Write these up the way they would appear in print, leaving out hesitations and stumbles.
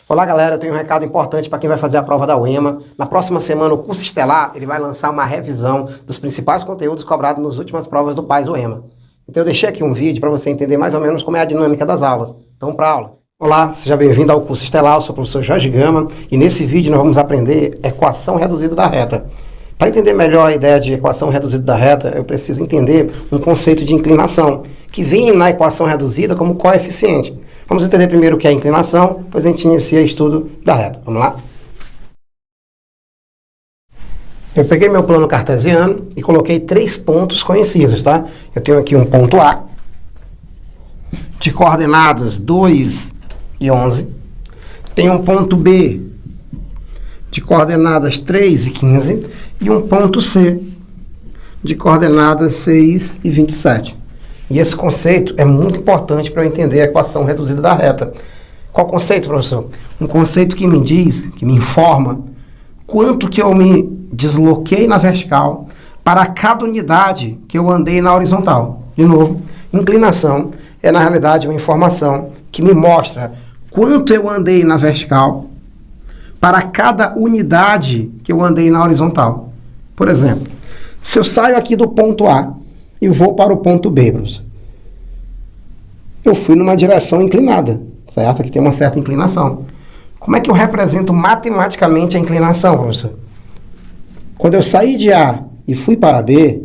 Olá galera, eu tenho um recado importante para quem vai fazer a prova da UEMA. Na próxima semana o curso Estelar ele vai lançar uma revisão dos principais conteúdos cobrados nas últimas provas do PAS UEMA. Então eu deixei aqui um vídeo para você entender mais ou menos como é a dinâmica das aulas. Então para a aula. Olá, seja bem-vindo ao curso Estelar, eu sou o professor Jorge Gama e nesse vídeo nós vamos aprender equação reduzida da reta. Para entender melhor a ideia de equação reduzida da reta, eu preciso entender um conceito de inclinação, que vem na equação reduzida como coeficiente. Vamos entender primeiro o que é inclinação, depois a gente inicia o estudo da reta. Vamos lá? Eu peguei meu plano cartesiano e coloquei 3 pontos conhecidos, tá? Eu tenho aqui um ponto A, de coordenadas 2 e 11. Tenho um ponto B, de coordenadas 3 e 15. E um ponto C, de coordenadas 6 e 27. E esse conceito é muito importante para eu entender a equação reduzida da reta. Qual conceito, professor? Um conceito que me diz, que me informa, quanto que eu me desloquei na vertical para cada unidade que eu andei na horizontal. De novo, inclinação é, na realidade, uma informação que me mostra quanto eu andei na vertical para cada unidade que eu andei na horizontal. Por exemplo, se eu saio aqui do ponto A e vou para o ponto B, professor, eu fui numa direção inclinada, certo? Aqui tem uma certa inclinação. Como é que eu represento matematicamente a inclinação, professor? Quando eu saí de A e fui para B,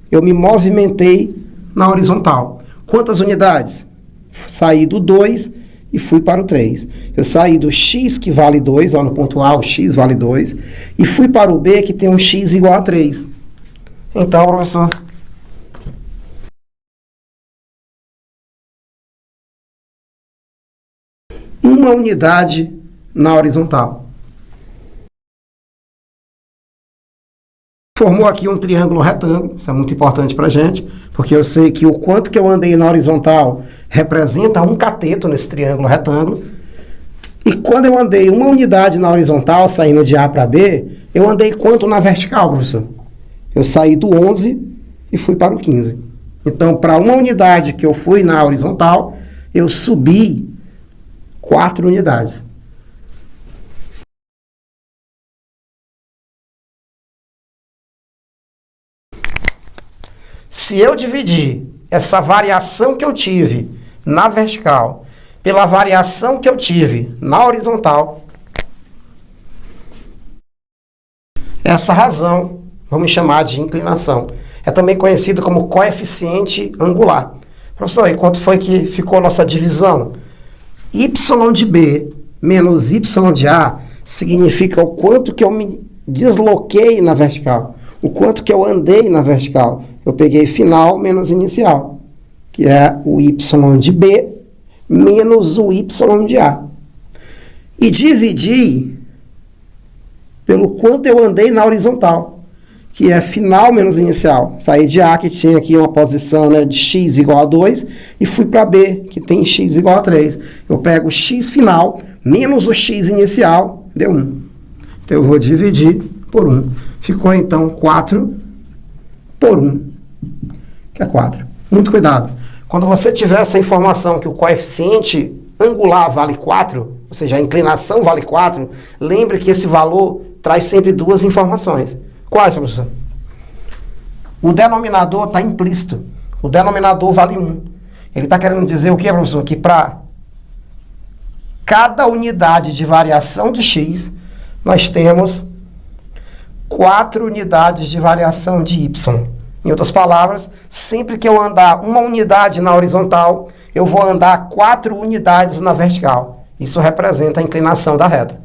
eu me movimentei na horizontal. Quantas unidades? Saí do 2 e fui para o 3. Eu saí do x, que vale 2, ó, no ponto A o x vale 2, e fui para o B, que tem um x igual a 3. Então, professor, uma unidade na horizontal. Formou aqui um triângulo retângulo, isso é muito importante para a gente, porque eu sei que o quanto que eu andei na horizontal representa um cateto nesse triângulo retângulo. E quando eu andei uma unidade na horizontal, saindo de A para B, eu andei quanto na vertical, professor? Eu saí do 11 e fui para o 15. Então, para uma unidade que eu fui na horizontal, eu subi 4 unidades. Se eu dividir essa variação que eu tive na vertical pela variação que eu tive na horizontal, essa razão vamos chamar de inclinação. É também conhecido como coeficiente angular. Professor, e quanto foi que ficou a nossa divisão? Y de B menos Y de A significa o quanto que eu me desloquei na vertical. O quanto que eu andei na vertical. Eu peguei final menos inicial, que é o Y de B menos o Y de A. E dividi pelo quanto eu andei na horizontal, que é final menos inicial. Saí de A, que tinha aqui uma posição, né, de x igual a 2, e fui para B, que tem x igual a 3. Eu pego o x final menos o x inicial, deu 1. Então eu vou dividir por 1. Ficou então 4 por 1, que é 4. Muito cuidado. Quando você tiver essa informação que o coeficiente angular vale 4, ou seja, a inclinação vale 4, lembre que esse valor traz sempre 2 informações. Quais, professor? O denominador está implícito. O denominador vale 1. Ele está querendo dizer o quê, professor? Que para cada unidade de variação de x, nós temos 4 unidades de variação de y. Em outras palavras, sempre que eu andar uma unidade na horizontal, eu vou andar 4 unidades na vertical. Isso representa a inclinação da reta.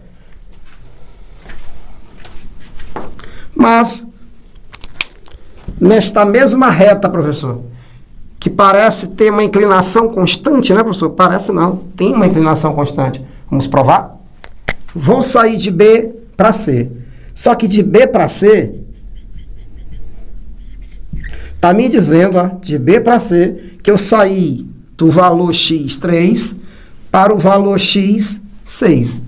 Mas, nesta mesma reta, professor, que parece ter uma inclinação constante, né, professor? Parece não, tem uma inclinação constante. Vamos provar? Vou sair de B para C. Só que de B para C, está me dizendo, ó, de B para C, que eu saí do valor x3 para o valor x6.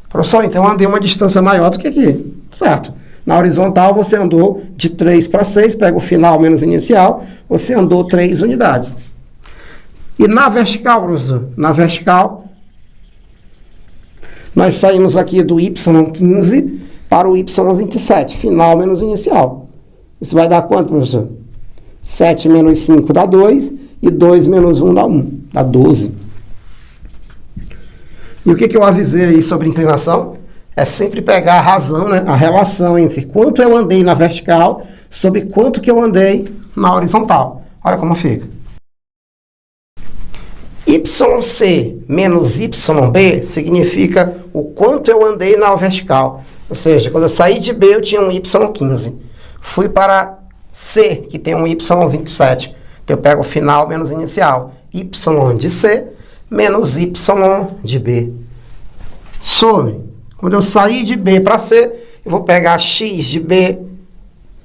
Professor, então eu andei uma distância maior do que aqui, certo? Na horizontal você andou de 3 para 6, pega o final menos inicial, você andou 3 unidades. E na vertical, professor? Na vertical, Nós saímos aqui do y15 para o y27, final menos inicial. Isso vai dar quanto, professor? 7 menos 5 dá 2, e 2 menos 1 dá 1, dá 12. E o que eu avisei aí sobre inclinação? É sempre pegar a razão, né, a relação entre quanto eu andei na vertical sobre quanto que eu andei na horizontal. Olha como fica. YC menos YB significa o quanto eu andei na vertical. Ou seja, quando eu saí de B, eu tinha um Y15. Fui para C, que tem um Y27. Então, eu pego o final menos inicial. Y de C menos Y de B. Sobre. Quando eu sair de B para C, eu vou pegar X de B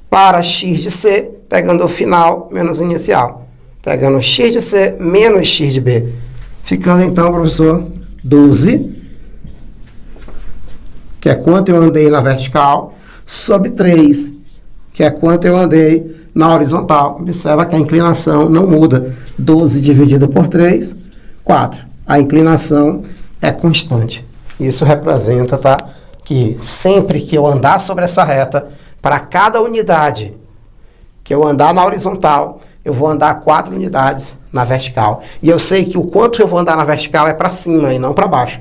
para X de C, pegando o final menos o inicial. Pegando X de C menos X de B. Ficando então, professor, 12, que é quanto eu andei na vertical, sobre 3, que é quanto eu andei na horizontal. Observa que a inclinação não muda. 12 dividido por 3, 4. A inclinação é constante. Isso representa, tá, que sempre que eu andar sobre essa reta, para cada unidade que eu andar na horizontal, eu vou andar 4 unidades na vertical. E eu sei que o quanto eu vou andar na vertical é para cima e não para baixo.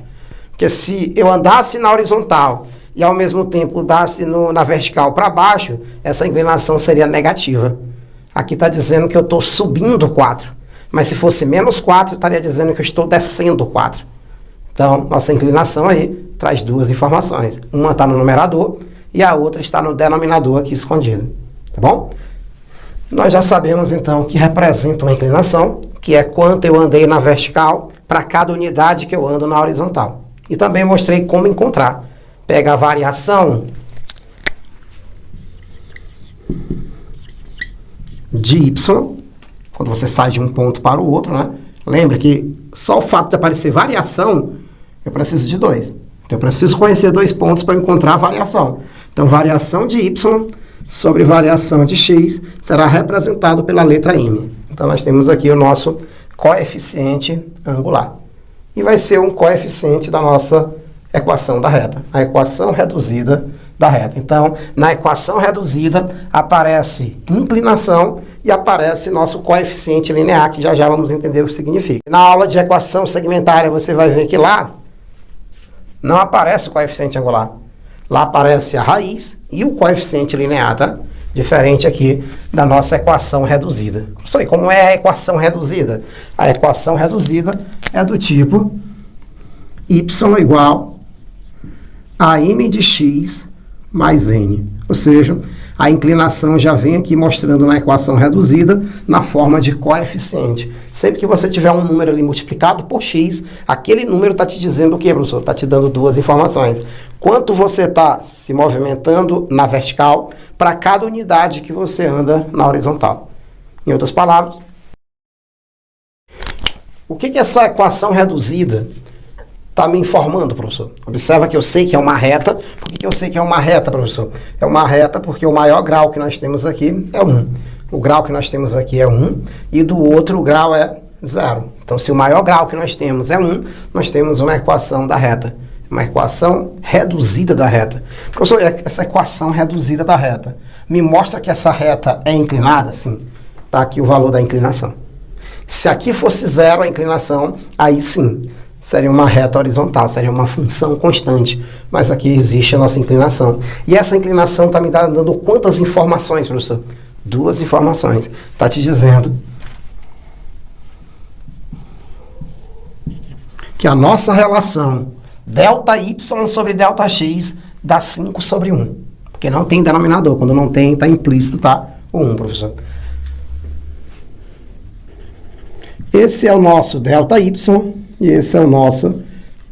Porque se eu andasse na horizontal e ao mesmo tempo andasse na vertical para baixo, essa inclinação seria negativa. Aqui está dizendo que eu estou subindo 4. Mas se fosse menos 4, estaria dizendo que eu estou descendo 4. Então, nossa inclinação aí traz duas informações. Uma está no numerador e a outra está no denominador aqui escondido. Tá bom? Nós já sabemos, então, que representa uma inclinação, que é quanto eu andei na vertical para cada unidade que eu ando na horizontal. E também mostrei como encontrar. Pega a variação de y, quando você sai de um ponto para o outro, né? Lembra que só o fato de aparecer variação, eu preciso de 2. Então, eu preciso conhecer 2 pontos para encontrar a variação. Então, variação de y sobre variação de x será representado pela letra M. Então, nós temos aqui o nosso coeficiente angular. E vai ser um coeficiente da nossa equação da reta, a equação reduzida da reta. Então, na equação reduzida, aparece inclinação e aparece nosso coeficiente linear, que já já vamos entender o que significa. Na aula de equação segmentária, você vai ver que lá não aparece o coeficiente angular. Lá aparece a raiz e o coeficiente linear, tá? Diferente aqui da nossa equação reduzida. Isso aí, como é a equação reduzida? A equação reduzida é do tipo y igual a m de x mais n. Ou seja, a inclinação já vem aqui mostrando na equação reduzida na forma de coeficiente. Sempre que você tiver um número ali multiplicado por x, aquele número está te dizendo o quê, professor? Está te dando duas informações. Quanto você está se movimentando na vertical para cada unidade que você anda na horizontal. Em outras palavras, o que essa equação reduzida está me informando, professor? Observa que eu sei que é uma reta. Por que eu sei que é uma reta, professor? É uma reta porque o maior grau que nós temos aqui é 1. O grau que nós temos aqui é 1 e do outro o grau é 0. Então, se o maior grau que nós temos é 1, nós temos uma equação da reta. Uma equação reduzida da reta. Professor, essa equação reduzida da reta me mostra que essa reta é inclinada? Sim. Está aqui o valor da inclinação. Se aqui fosse 0 a inclinação, aí sim seria uma reta horizontal, seria uma função constante. Mas aqui existe a nossa inclinação. E essa inclinação está me dando quantas informações, professor? 2 informações. Está te dizendo que a nossa relação ΔY sobre ΔX dá 5 sobre 1. Porque não tem denominador. Quando não tem, está implícito, tá? O 1, professor. Esse é o nosso ΔY e esse é o nosso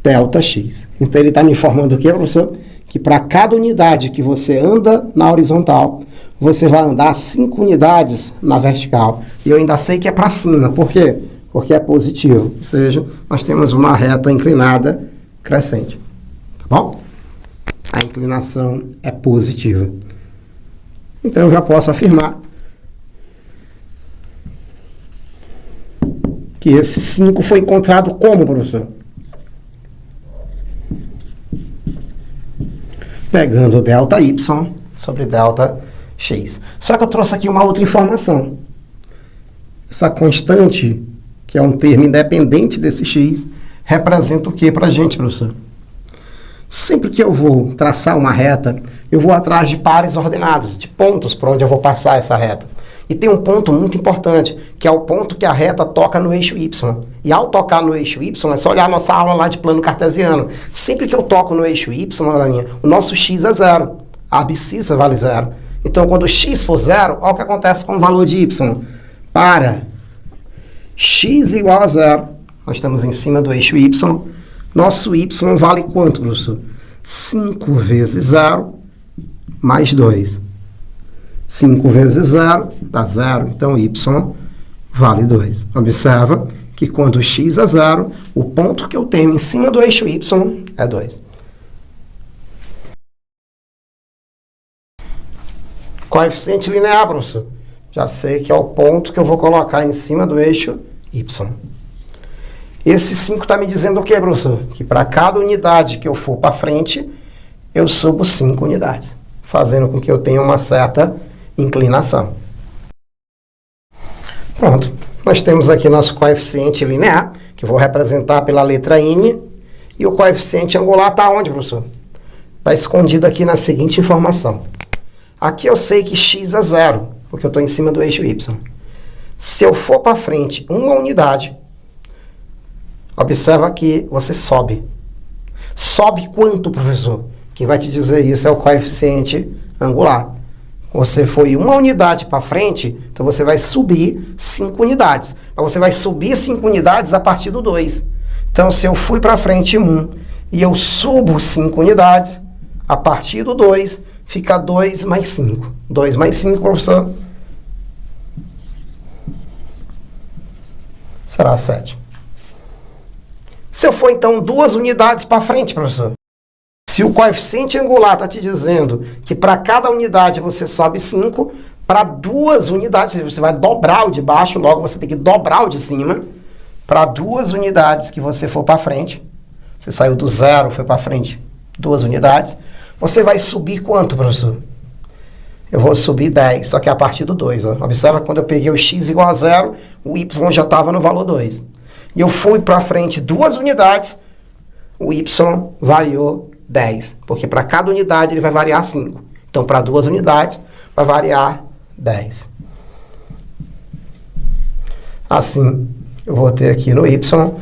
ΔX. Então, ele está me informando o quê, professor? Que para cada unidade que você anda na horizontal, você vai andar 5 unidades na vertical. E eu ainda sei que é para cima. Por quê? Porque é positivo. Ou seja, nós temos uma reta inclinada crescente. Tá bom? A inclinação é positiva. Então, eu já posso afirmar que esse 5 foi encontrado como, professor? pegando delta y sobre delta x. Só que eu trouxe aqui uma outra informação. Essa constante, que é um termo independente desse x, representa o que para a gente, professor? Sempre que eu vou traçar uma reta, eu vou atrás de pares ordenados, de pontos por onde eu vou passar essa reta. E tem um ponto muito importante, que é o ponto que a reta toca no eixo y. E ao tocar no eixo y, é só olhar a nossa aula lá de plano cartesiano. Sempre que eu toco no eixo y, galerinha, o nosso x é zero. A abscissa vale zero. Então, quando x for zero, olha o que acontece com o valor de y. Para x igual a zero, nós estamos em cima do eixo y, nosso y vale quanto, professor? 5 vezes 0 mais 2. 5 vezes 0 dá 0, então y vale 2. Observa que quando x é 0, o ponto que eu tenho em cima do eixo y é 2. Coeficiente linear, professor. Já sei que é o ponto que eu vou colocar em cima do eixo y. Esse 5 está me dizendo o quê, professor? Que para cada unidade que eu for para frente, eu subo 5 unidades, fazendo com que eu tenha uma certa inclinação. Pronto. Nós temos aqui nosso coeficiente linear, que eu vou representar pela letra N, e o coeficiente angular está onde, professor? Está escondido aqui na seguinte informação. Aqui eu sei que x é 0, porque eu estou em cima do eixo y. Se eu for para frente uma unidade, observa que você sobe. Sobe quanto, professor? Quem vai te dizer isso é o coeficiente angular. Você foi uma unidade para frente, então você vai subir 5 unidades. Mas você vai subir 5 unidades a partir do 2. Então, se eu fui para frente 1 e eu subo 5 unidades, a partir do 2, fica 2 mais 5. 2 mais 5, professor, será 7. Se eu for, então, 2 unidades para frente, professor, se o coeficiente angular está te dizendo que para cada unidade você sobe 5, para 2 unidades, você vai dobrar o de baixo, logo você tem que dobrar o de cima. Para 2 unidades que você for para frente, você saiu do 0, foi para frente 2 unidades, você vai subir quanto, professor? Eu vou subir 10, só que é a partir do 2. Ó. Observa que quando eu peguei o x igual a 0, o y já estava no valor 2. E eu fui para frente 2 unidades, o y variou 10, porque para cada unidade ele vai variar 5. Então, para 2 unidades, vai variar 10. Assim, eu vou ter aqui no y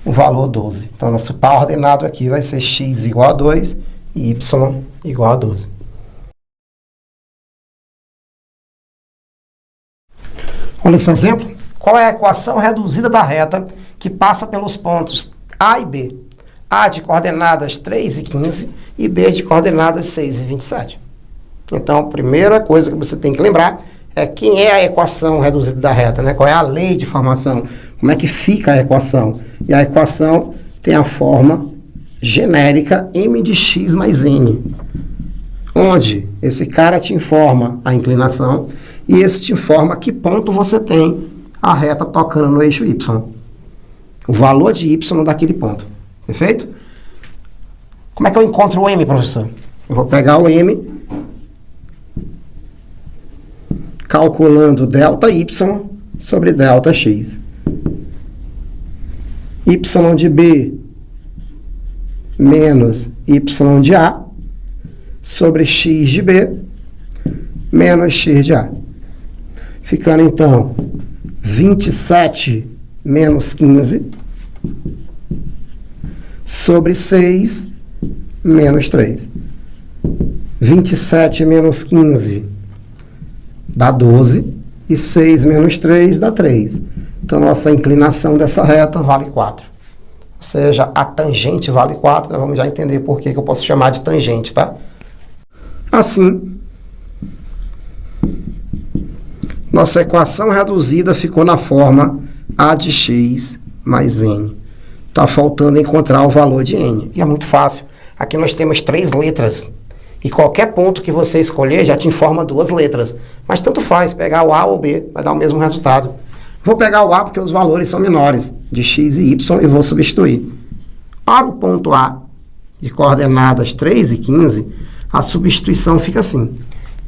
o valor 12. Então, nosso par ordenado aqui vai ser x igual a 2 e y igual a 12. Olha esse exemplo. Qual é a equação reduzida da reta que passa pelos pontos A e B? A de coordenadas 3 e 15 e B de coordenadas 6 e 27. Então, a primeira coisa que você tem que lembrar é quem é a equação reduzida da reta, né? Qual é a lei de formação, como é que fica a equação. E a equação tem a forma genérica m de x mais n, onde esse cara te informa a inclinação e esse te informa que ponto você tem a reta tocando no eixo y. O valor de y daquele ponto. Perfeito? Como é que eu encontro o m, professor? Eu vou pegar o m, calculando delta y sobre delta x. Y de B menos y de A sobre x de B menos x de A. Ficando, então, 27 menos 15 sobre 6 menos 3. 27 menos 15 dá 12 e 6 menos 3 dá 3. Então, nossa inclinação dessa reta vale 4. Ou seja, a tangente vale 4. Nós vamos já entender por que eu posso chamar de tangente, tá? Assim, nossa equação reduzida ficou na forma A de x mais n. Está faltando encontrar o valor de n. E é muito fácil. Aqui nós temos 3 letras. E qualquer ponto que você escolher já te informa 2 letras. Mas tanto faz, pegar o A ou B, vai dar o mesmo resultado. Vou pegar o A porque os valores são menores, de x e y, e vou substituir. Para o ponto A, de coordenadas 3 e 15, a substituição fica assim.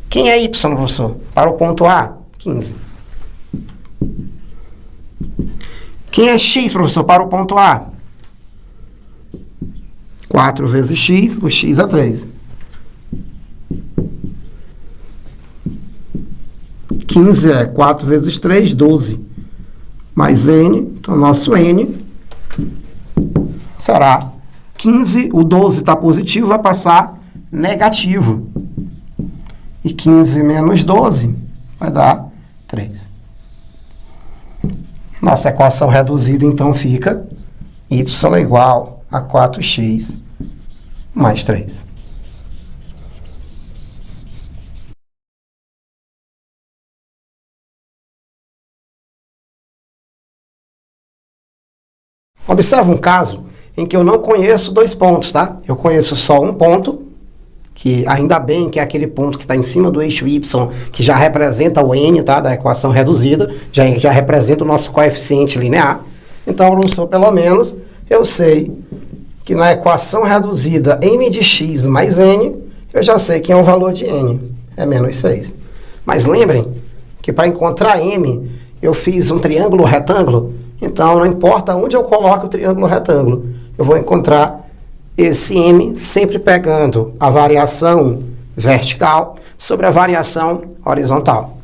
Quem é y, professor? Para o ponto A, 15. Quem é x, professor, para o ponto A? 4 vezes x, o x é 3. 15 é 4 vezes 3, 12. Mais n, então nosso n será 15, o 12 está positivo, vai passar negativo. E 15 menos 12 vai dar 3. Nossa equação reduzida, então, fica y igual a 4x mais 3. Observa um caso em que eu não conheço 2 pontos, tá? Eu conheço só um ponto, que ainda bem que é aquele ponto que está em cima do eixo y, que já representa o n, tá? Da equação reduzida, já representa o nosso coeficiente linear. Então, professor, pelo menos, eu sei que na equação reduzida m de x mais n, eu já sei que é o valor de n, é menos 6. Mas lembrem que para encontrar m, eu fiz um triângulo retângulo, então não importa onde eu coloque o triângulo retângulo, eu vou encontrar esse m sempre pegando a variação vertical sobre a variação horizontal.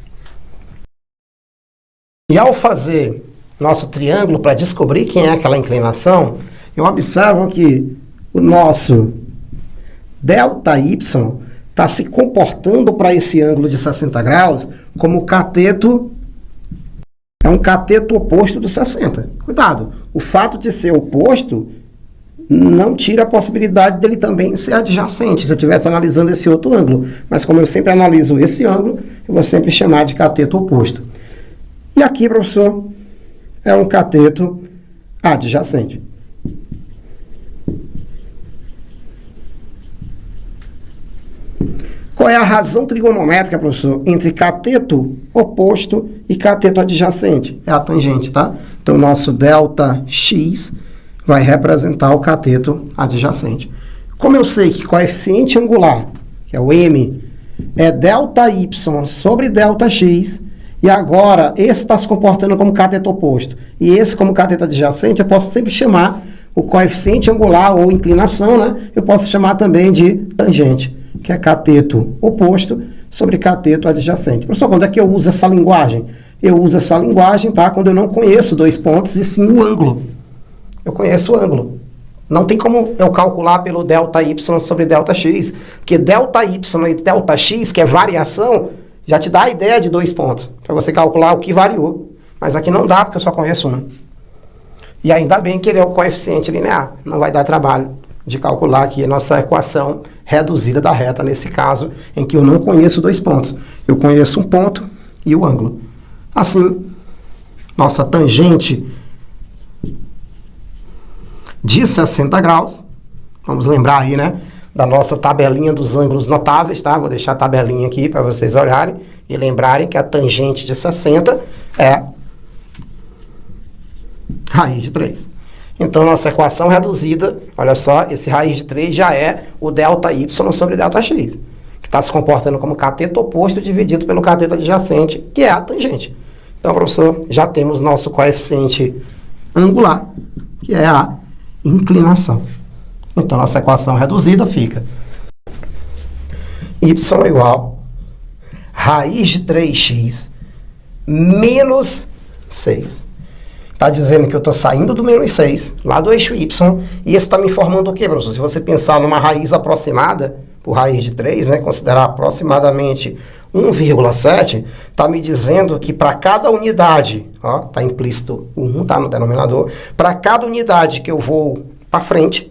E ao fazer nosso triângulo para descobrir quem é aquela inclinação, eu observo que o nosso ΔY está se comportando para esse ângulo de 60 graus como cateto, é um cateto oposto do 60. Cuidado, o fato de ser oposto não tira a possibilidade dele também ser adjacente, se eu estivesse analisando esse outro ângulo. Mas como eu sempre analiso esse ângulo, eu vou sempre chamar de cateto oposto. E aqui, professor, é um cateto adjacente. Qual é a razão trigonométrica, professor, entre cateto oposto e cateto adjacente? É a tangente, tá? Então, nosso ΔX vai representar o cateto adjacente. Como eu sei que coeficiente angular, que é o m, é ΔY sobre ΔX, e agora esse está se comportando como cateto oposto, e esse como cateto adjacente, eu posso sempre chamar o coeficiente angular ou inclinação, né? Eu posso chamar também de tangente, que é cateto oposto sobre cateto adjacente. Professor, quando é que eu uso essa linguagem? Eu uso essa linguagem, tá? Quando eu não conheço 2 pontos e sim o ângulo. Eu conheço o ângulo. Não tem como eu calcular pelo ΔY sobre ΔX, porque ΔY e ΔX, que é variação, já te dá a ideia de 2 pontos, para você calcular o que variou. Mas aqui não dá, porque eu só conheço um. E ainda bem que ele é o coeficiente linear. Não vai dar trabalho de calcular aqui a nossa equação reduzida da reta, nesse caso, em que eu não conheço 2 pontos. Eu conheço um ponto e o ângulo. Assim, nossa tangente de 60 graus, vamos lembrar aí, né, da nossa tabelinha dos ângulos notáveis, tá? Vou deixar a tabelinha aqui para vocês olharem e lembrarem que a tangente de 60 é raiz de 3. Então, nossa equação reduzida, olha só, esse raiz de 3 já é o ΔY sobre ΔX, que está se comportando como cateto oposto dividido pelo cateto adjacente, que é a tangente. Então, professor, já temos nosso coeficiente angular, que é a inclinação. Então, nossa equação reduzida fica y igual raiz de 3x menos 6. Está dizendo que eu estou saindo do menos 6, lá do eixo y, e esse está me informando o quê, professor? Se você pensar numa raiz aproximada, por raiz de 3, né, considerar aproximadamente 1,7, está me dizendo que para cada unidade, está implícito o 1, está no denominador, para cada unidade que eu vou para frente,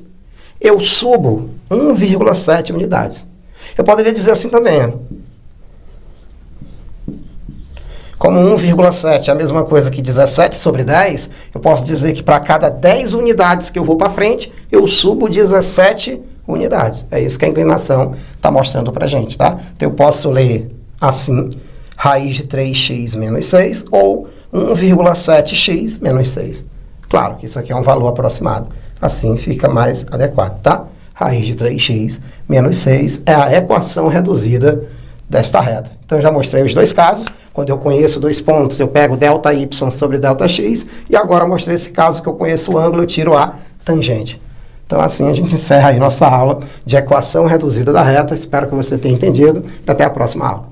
eu subo 1,7 unidades. Eu poderia dizer assim também, como 1,7 é a mesma coisa que 17 sobre 10, eu posso dizer que para cada 10 unidades que eu vou para frente, eu subo 17 unidades. É isso que a inclinação está mostrando para a gente, tá? Então, eu posso ler assim, raiz de 3x menos 6, ou 1,7x menos 6. Claro que isso aqui é um valor aproximado. Assim fica mais adequado, tá? raiz de 3x menos 6 é a equação reduzida desta reta. Então, eu já mostrei os dois casos. Quando eu conheço dois pontos, eu pego ΔY sobre ΔX. E agora eu mostrei esse caso que eu conheço o ângulo, eu tiro a tangente. Então, assim a gente encerra aí nossa aula de equação reduzida da reta. Espero que você tenha entendido e até a próxima aula.